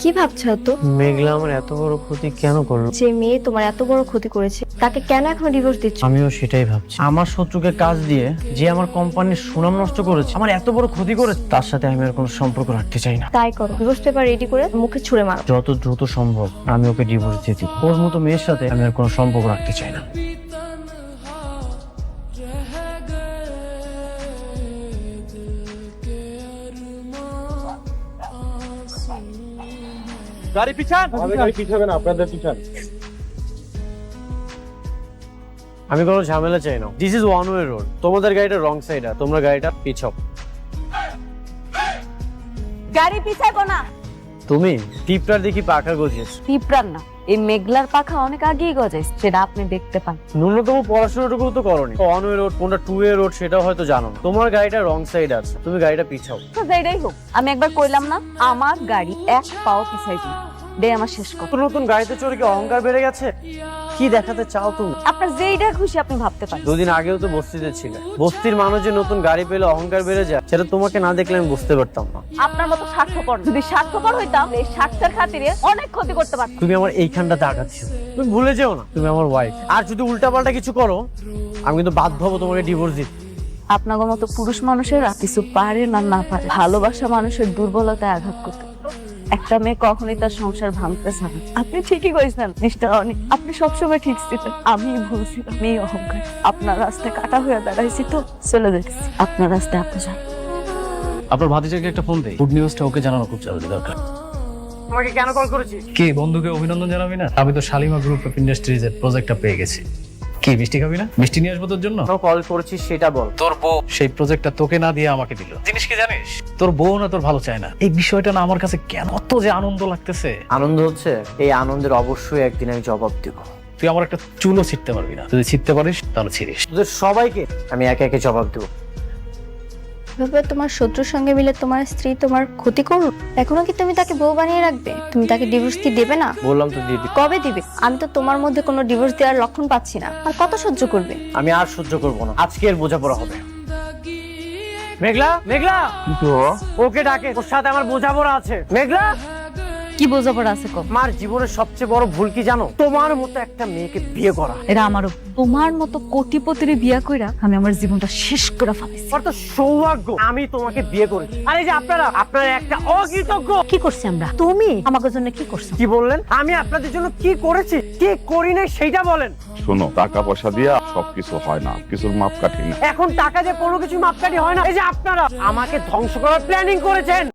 কি ভাবছো তো? মেঘলা আমার এত বড় ক্ষতি কেন করলো? যে মেয়ে তোমার এত বড় ক্ষতি করেছে তাকে কেন এখনো ডিভোর্স দিচ্ছ? আমিও সেটাই ভাবছি। আমার শত্রুকে কাজ দিয়ে যে আমার কোম্পানির সুনাম নষ্ট করেছে, আমার এত বড় ক্ষতি করেছে, তার সাথে আমি আর কোনো সম্পর্ক রাখতে চাই না। তাই করো, ডিভোর্স পেপার রেডি করে মুখে ছুঁড়ে মারো। যত দ্রুত সম্ভব আমি ওকে ডিভোর্স দিয়ে দিই। ওর মতো মেয়ের সাথে আমি আর কোনো সম্পর্ক রাখতে চাই না। গাড়ি পিছান। আমাদের গাড়ি পিছাবে না, আপনাদের পিছান। আমি কোনো ঝামেলা চাই না। This is one way road. তোমাদের গাড়িটা রং সাইড, আর তোমরা গাড়িটা পিছাও। গাড়ি পিছাবো না। তুমি টিপটার দেখি পাখা গজিয়েছে। পিঁপড়ার না, এই মেঘলার পাখা অনেক আগেই গজাইছে, সেটা আপনি দেখতে পান। ন্যূনতম পড়াশোনাটুকু তো করোনি। ওয়ান ওয়ে রোড কোনটা টু ওয়ে রোড সেটাও হয়তো জানো না। তোমার গাড়িটা রং সাইড আছে, তুমি গাড়িটা পিছাও। যেটাই হোক, আমি একবার কইলাম না আমার গাড়ি এক পাও পিছাই দিই। দে আমার শেষ কথা। নতুন নতুন গাড়িতে চড়ে কি অহংকার বেড়ে গেছে? কি দেখাতে চাও তুমি? আপনার যেইটা খুশি আপনি ভাবতে পারেন। দুদিন আগেও তো বস্তিতে ছিলে। বস্তির মানুষ যে নতুন গাড়ি পেলে অহংকার বেড়ে যায়, সেটা তোমাকে না দেখলে আমি বুঝতে পারতাম না। আপনার মতো স্বার্থপর, যদি স্বার্থপর হইতাম এই স্বার্থের খাতিরে অনেক ক্ষতি করতে পারতাম। তুমি আমার এইখানটাতে আঘাতছো। তুমি ভুলে যেও না তুমি আমার ওয়াইফ। আর যদি উল্টাপাল্টা কিছু করো, আমি কিন্তু বাধ্য হবো তোমাকে ডিভোর্স দিতে। আপনার মতো পুরুষ মানুষেরা কিছু পারে না, না পারে ভালোবাসা মানুষের দুর্বলতায় আঘাত করতে। একটা মেয়ে কখনোই তার সংসার ভাঙতে চায় না। আপনি ঠিকই করেছেন মিস্টার অনিক, আপনি সবসময় ঠিক ছিলেন। আমি ভুল ছিলাম, আমি অহংকার। আপনার রাস্তায় কাটা হয়ে দাঁড়াইছি তো চলে যাচ্ছি। আপনার রাস্তায় আপনি যান। আপনার ভাতিজাকে একটা ফোন দেই, গুড নিউজটা ওকে জানানো খুব জরুরি দরকার। তোমাকে কেন কল করেছি? কি বন্ধুকে অভিনন্দন জানাবি না? আমি তো শালিমা গ্রুপ অফ ইন্ডাস্ট্রিজ এর প্রজেক্টটা পেয়ে গেছি। কি মিষ্টি খাবি না? মিষ্টি নিয়ে আসবো তোর জন্য। কল করেছিস সেটা বল। তোর বউ সেই প্রজেক্টটা তোকে না দিয়ে আমাকে দিল। জিনিস কি জানিস, তোর বউ না তোর ভালো চায় না। এই বিষয়টা না আমার কাছে কেন অত যে আনন্দ লাগতেছে। আনন্দ হচ্ছে, এই আনন্দের অবশ্যই একদিন আমি জবাব দিব। তুই আমার একটা চুলও ছিটতে পারবি না। যদি ছিটতে পারিস তাহলে ছিড়িস। তোদের সবাইকে আমি একে একে জবাব দেবো। এভাবে তোমার শত্রুর সঙ্গে মিলে তোমার স্ত্রী তোমার ক্ষতি করুক, এখনো কি তুমি তাকে বউ বানিয়ে রাখবে? তুমি তাকে ডিভোর্স কি দেবে না? বললাম তো দিদি। কবে দিবে? আমি তো তোমার মধ্যে কোনো ডিভোর্স দেওয়ার লক্ষণ পাচ্ছি না। আর কত সহ্য করবে? আমি আর সহ্য করবো না, আজকে এর বোঝাপড়া হবে। মেঘলা, মেঘলা, ওকে ডাকে। ওর সাথে আমার বোঝাপড়া আছে। মেঘলা, কি বোঝাপড়া আছে কম? আমার জীবনের সবচেয়ে বড় ভুল কি জানো? তোমার মতো একটা মেয়েকে বিয়ে করা। এটা আমারও। তোমার মতো কোটিপতির বিয়া কইরা আমি আমার জীবনটা শেষ করে ফেলেছি। আমার তো সৌভাগ্য আমি তোমাকে বিয়ে করেছি। আর এই যে আপনারা একটা অকৃতজ্ঞ। কি করছি আমরা? তুমি আমাদের জন্য কি করছো? কি বললেন? আমি আপনাদের জন্য কি করেছি, কি করি নাই সেইটা বলেন। শোনো, টাকা পয়সা দিয়া সবকিছু হয় না, কিছুর মাপকাঠি না। এখন টাকা দিয়ে কোনো কিছু মাপকাঠি হয় না। এই যে আপনারা আমাকে ধ্বংস করার প্ল্যানিং করেছেন।